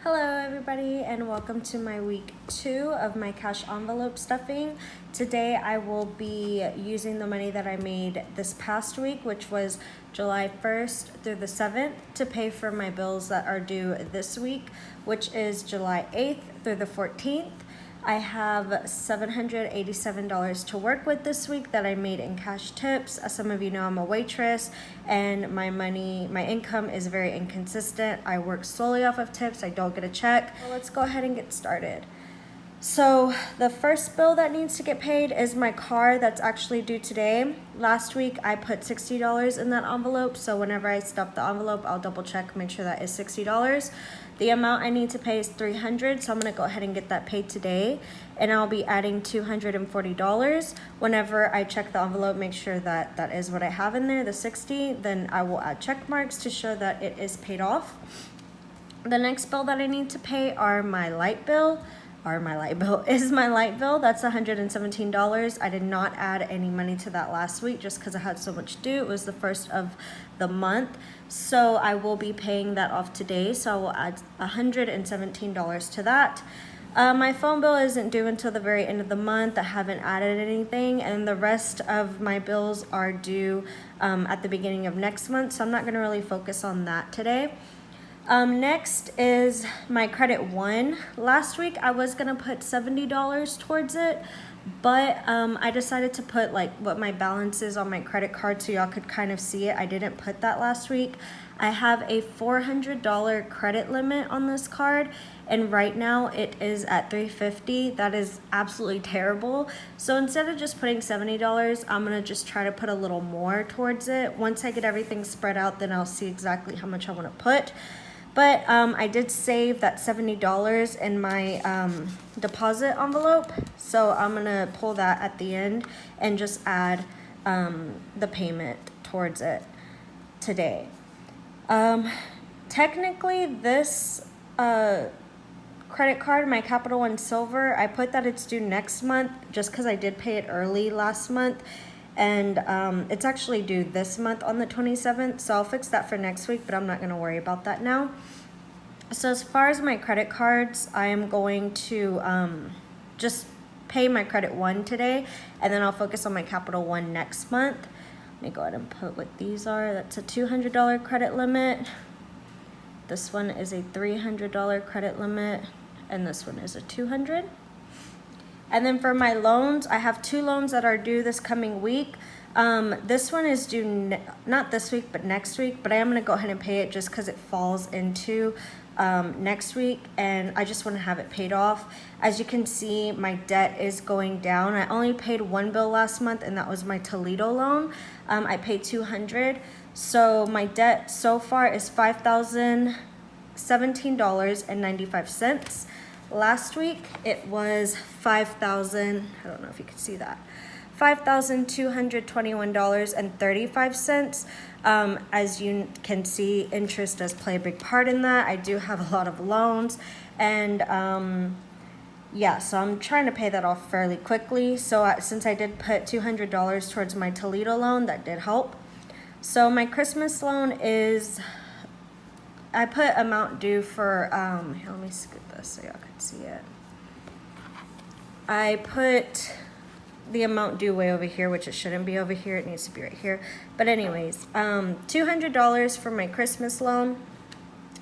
Hello everybody and welcome to my week 2 of my cash envelope stuffing. Today I will be using the money that I made this past week, which was July 1st through the 7th, to pay for my bills that are due this week, which is July 8th through the 14th. I have $787 to work with this week that I made in cash tips. As some of you know, I'm a waitress and my income is very inconsistent. I work solely off of tips. I don't get a check. Well, let's go ahead and get started. So the first bill that needs to get paid is my car that's actually due today. Last week I put $60 in that envelope, so whenever I stuff the envelope, I'll double check, make sure that is $60. The amount I need to pay is $300, so I'm gonna go ahead and get that paid today, and I'll be adding $240. Whenever I check the envelope, make sure that that is what I have in there, the $60, then I will add check marks to show that it is paid off. The next bill that I need to pay is my light bill. That's $117. I did not add any money to that last week just because I had so much due. It was the first of the month, so I will be paying that off today, so I will add $117 to that. My phone bill isn't due until the very end of the month. I haven't added anything, and the rest of my bills are due at the beginning of next month, so I'm not going to really focus on that today. Next is my credit one. Last week I was gonna put $70 towards it, but I decided to put like what my balance is on my credit card so y'all could kind of see it. I didn't put that last week. I have a $400 credit limit on this card, and right now it is at $350. That is absolutely terrible. So instead of just putting $70, I'm gonna just try to put a little more towards it. Once I get everything spread out, then I'll see exactly how much I want to put. But I did save that $70 in my deposit envelope, so I'm gonna pull that at the end and just add the payment towards it today. Technically this credit card, my Capital One Silver, I put that it's due next month just because I did pay it early last month, and it's actually due this month on the 27th, so I'll fix that for next week, but I'm not going to worry about that now. So as far as my credit cards, I am going to just pay my credit one today, and then I'll focus on my Capital One next month. Let me go ahead and put what these are. That's a $200 credit limit. This one is a $300 credit limit, and this one is a $200. And then for my loans, I have 2 loans that are due this coming week. This one is due not this week, but next week, but I am going to go ahead and pay it just because it falls into next week, and I just want to have it paid off. As you can see, my debt is going down. I only paid one bill last month, and that was my Toledo loan. I paid $200, so my debt so far is $5,017.95. Last week it was $5,000. I don't know if you can see that. $5,221.35. As you can see, interest does play a big part in that. I do have a lot of loans, and yeah, so I'm trying to pay that off fairly quickly. So since I did put $200 towards my Toledo loan, that did help. So my Christmas loan is, I put amount due for, here, let me scoot this so y'all can see it. I put the amount due way over here, which it shouldn't be over here. It needs to be right here. But anyways, $200 for my Christmas loan,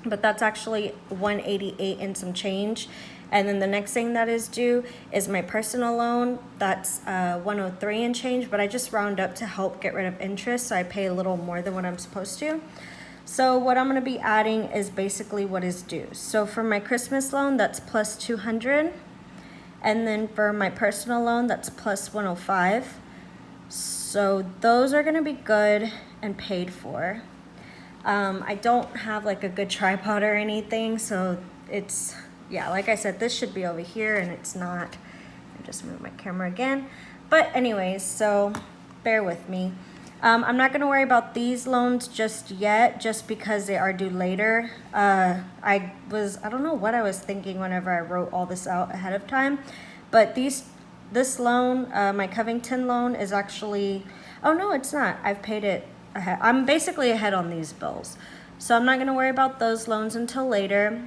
but that's actually $188 and some change. And then the next thing that is due is my personal loan. That's $103 and change, but I just round up to help get rid of interest, so I pay a little more than what I'm supposed to. So what I'm going to be adding is basically what is due. So for my Christmas loan, that's plus $200. And then for my personal loan, that's plus $105. So those are going to be good and paid for. I don't have like a good tripod or anything, so it's, yeah, like I said, this should be over here and it's not. I just move my camera again. But anyways, so bear with me. I'm not going to worry about these loans just yet, just because they are due later. I don't know what I was thinking whenever I wrote all this out ahead of time, but this loan, my Covington loan, is actually, oh no, it's not. I've paid it ahead. I'm basically ahead on these bills. So I'm not going to worry about those loans until later.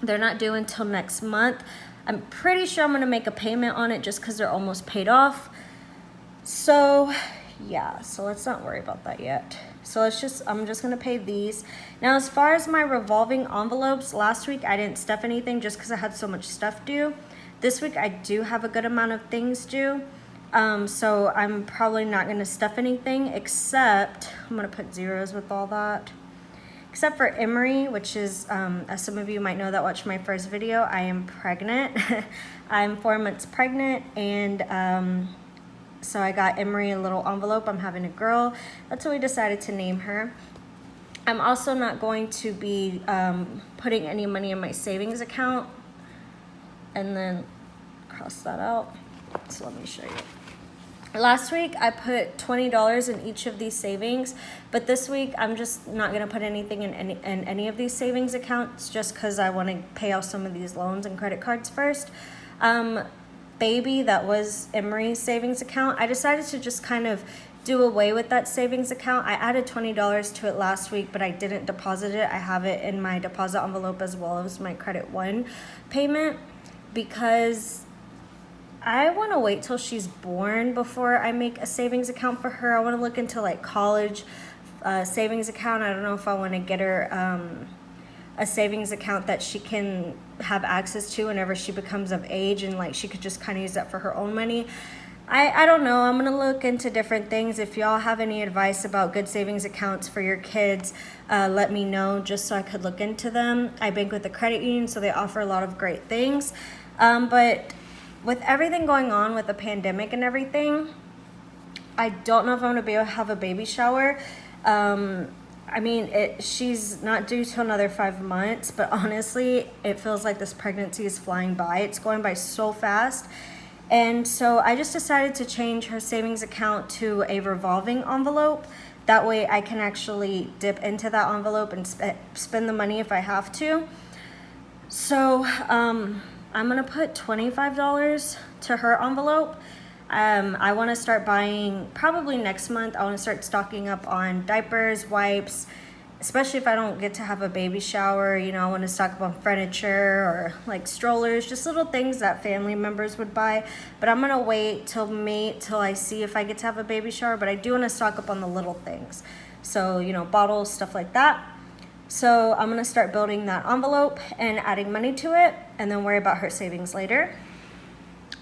They're not due until next month. I'm pretty sure I'm gonna make a payment on it just because they're almost paid off. So yeah, so let's not worry about that yet. So I'm just gonna pay these. Now, as far as my revolving envelopes, last week I didn't stuff anything just because I had so much stuff due. This week I do have a good amount of things due. So I'm probably not gonna stuff anything, except I'm gonna put zeros with all that. Except for Emery, which is, as some of you might know that watched my first video, I am pregnant. I'm 4 months pregnant, and so I got Emery a little envelope. I'm having a girl. That's what we decided to name her. I'm also not going to be putting any money in my savings account. And then cross that out. So let me show you. Last week I put $20 in each of these savings, but this week I'm just not gonna put anything in any of these savings accounts just because I want to pay off some of these loans and credit cards first. Baby, that was Emery's savings account. I decided to just kind of do away with that savings account. I added $20 to it last week, but I didn't deposit it. I have it in my deposit envelope as well as my Credit One payment because I want to wait till she's born before I make a savings account for her. I want to look into like college savings account. I don't know if I want to get her a savings account that she can have access to whenever she becomes of age, and like she could just kind of use that for her own money. I don't know. I'm gonna look into different things. If y'all have any advice about good savings accounts for your kids, let me know just so I could look into them. I bank with a credit union, so they offer a lot of great things. But with everything going on with the pandemic and everything, I don't know if I'm gonna be able to have a baby shower. I mean, she's not due till another 5 months, but honestly, it feels like this pregnancy is flying by. It's going by so fast. And so I just decided to change her savings account to a revolving envelope. That way I can actually dip into that envelope and spend the money if I have to. So I'm gonna put $25 to her envelope. I want to start buying probably next month. I want to start stocking up on diapers, wipes, especially if I don't get to have a baby shower. You know, I want to stock up on furniture or like strollers, just little things that family members would buy. But I'm gonna wait till May till I see if I get to have a baby shower. But I do want to stock up on the little things, so you know, bottles, stuff like that. So I'm gonna start building that envelope and adding money to it, and then worry about her savings later.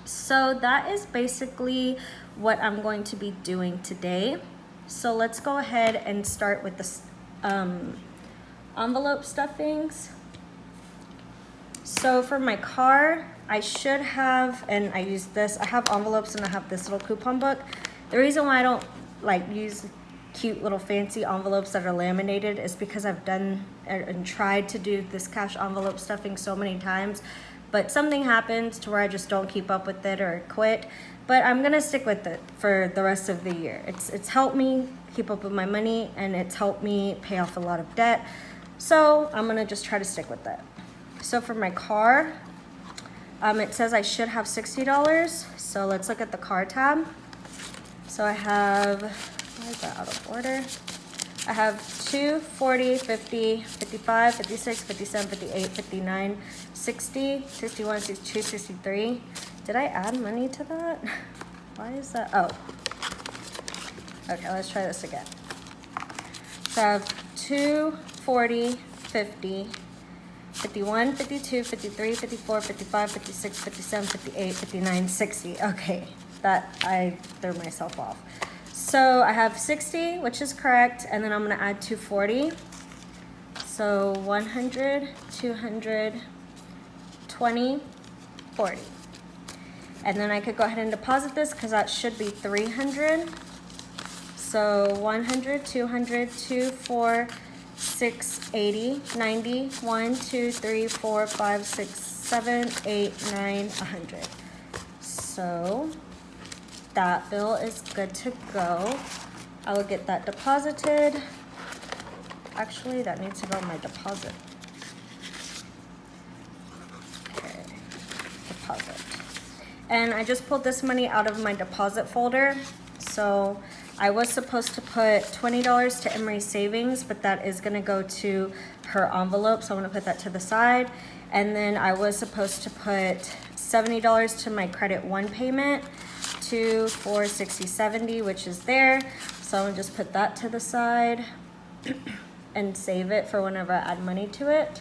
So that is basically what I'm going to be doing today. So let's go ahead and start with the envelope stuffings. So for my car, I should have, and I use this, I have envelopes and I have this little coupon book. The reason why I don't like use cute little fancy envelopes that are laminated is because I've done and tried to do this cash envelope stuffing so many times, but something happens to where I just don't keep up with it or quit. But I'm gonna stick with it for the rest of the year. It's helped me keep up with my money, and it's helped me pay off a lot of debt. So I'm gonna just try to stick with it. So for my car, it says I should have $60. So let's look at the car tab. So I have, why is that out of order? I have 2, 40, 50, 55, 56, 57, 58, 59, 60, 61, 62, 63. Did I add money to that? Why is that? Oh. Okay, let's try this again. So I have 2, 40, 50, 51, 52, 53, 54, 55, 56, 57, 58, 59, 60. Okay, that I threw myself off. So I have 60, which is correct, and then I'm gonna add 240. So 100, 200, 20, 40. And then I could go ahead and deposit this because that should be 300. So 100, 200, 2, 4, 6, 80, 90, 1, 2, 3, 4, 5, 6, 7, 8, 9, 100. So that bill is good to go. I will get that deposited. Actually, that needs to go in my deposit. Okay, deposit. And I just pulled this money out of my deposit folder. So I was supposed to put $20 to Emery Savings, but that is gonna go to per envelope, so I'm gonna put that to the side. And then I was supposed to put $70 to my credit one payment, 2, 4, 60, 70, which is there. So I'm gonna just put that to the side and save it for whenever I add money to it.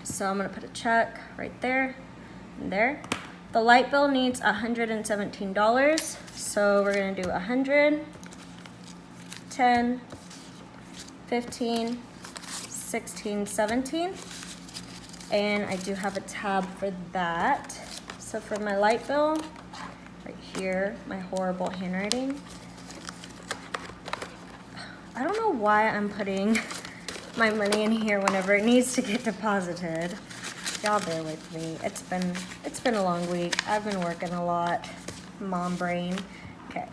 So I'm gonna put a check right there and there. The light bill needs $117. So we're gonna do 100, 10, 15, 16, 17. And I do have a tab for that. So for my light bill, right here, my horrible handwriting. I don't know why I'm putting my money in here whenever it needs to get deposited. Y'all bear with me. It's been a long week. I've been working a lot. Mom brain. Okay.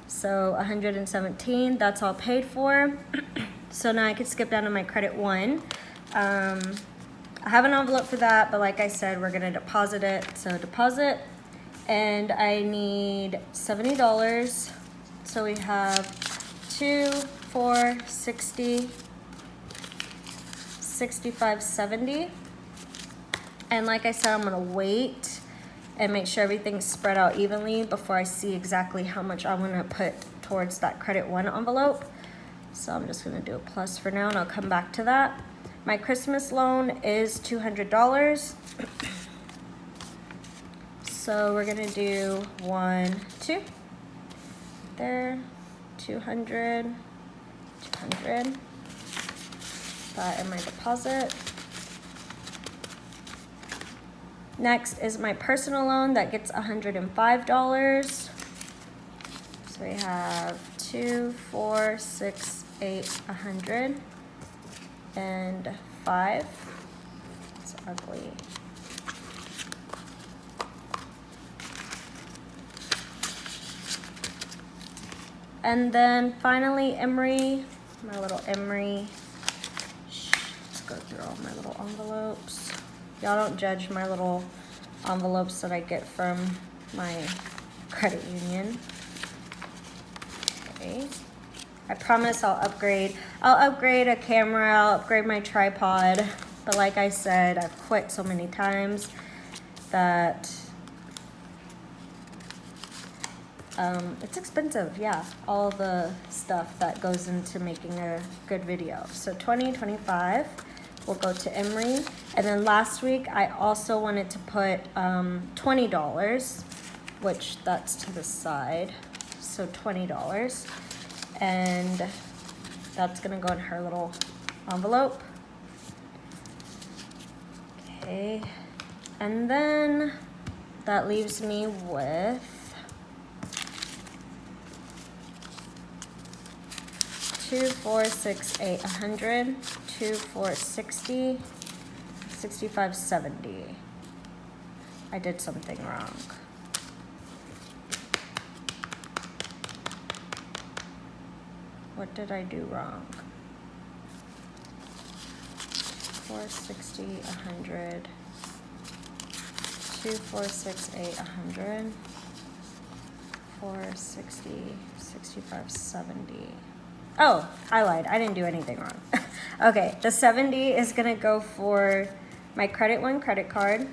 So 117, that's all paid for. So now I can skip down to my credit one. I have an envelope for that, but like I said, we're gonna deposit it. So deposit, and I need $70. So we have 2, 4, 60, 65, 70. And like I said, I'm gonna wait and make sure everything's spread out evenly before I see exactly how much I'm gonna put towards that credit one envelope. So I'm just gonna do a plus for now, and I'll come back to that. My Christmas loan is $200. So we're gonna do 1, 2, there, 200, 200. That in my deposit. Next is my personal loan that gets $105. So we have 2, 4, 6, 8, 100. And 5. It's ugly. And then finally, Emery, my little Emery. Let's go through all my little envelopes. Y'all don't judge my little envelopes that I get from my credit union. Okay. I promise I'll upgrade. I'll upgrade a camera, I'll upgrade my tripod. But like I said, I've quit so many times that it's expensive, yeah. All the stuff that goes into making a good video. So 2025, we'll go to Emery. And then last week, I also wanted to put $20, which that's to the side. So $20. And that's gonna go in her little envelope. Okay, and then that leaves me with 2, 4, 6, 8, 100, 2, 4, 60, 65, 70. I did something wrong. What did I do wrong? 460, 100, 2, 4, 6, 8, 100, 460, 65, 70. Oh, I lied. I didn't do anything wrong. Okay, the 70 is gonna go for my credit one credit card.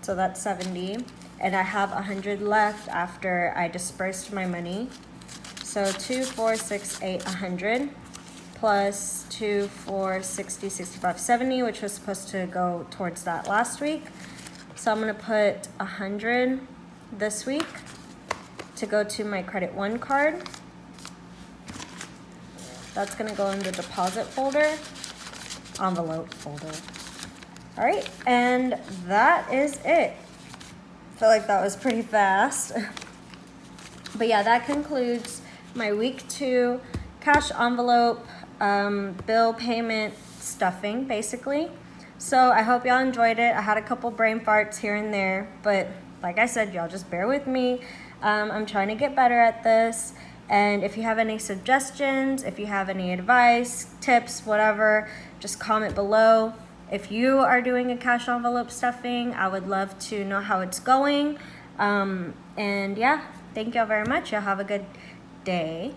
So that's 70. And I have 100 left after I dispersed my money. So 2, 4, 6, 8, 100 plus 2, 4, 60, 65, 70, which was supposed to go towards that last week. So I'm gonna put 100 this week to go to my credit one card. That's gonna go in the deposit folder, envelope folder. All right, and that is it. I feel like that was pretty fast. But yeah, that concludes my week 2 cash envelope bill payment stuffing, basically. So I hope y'all enjoyed it. I had a couple brain farts here and there, but like I said, y'all just bear with me. I'm trying to get better at this. And if you have any suggestions, if you have any advice, tips, whatever, just comment below. If you are doing a cash envelope stuffing, I would love to know how it's going. And yeah, thank y'all very much. Y'all have a good day.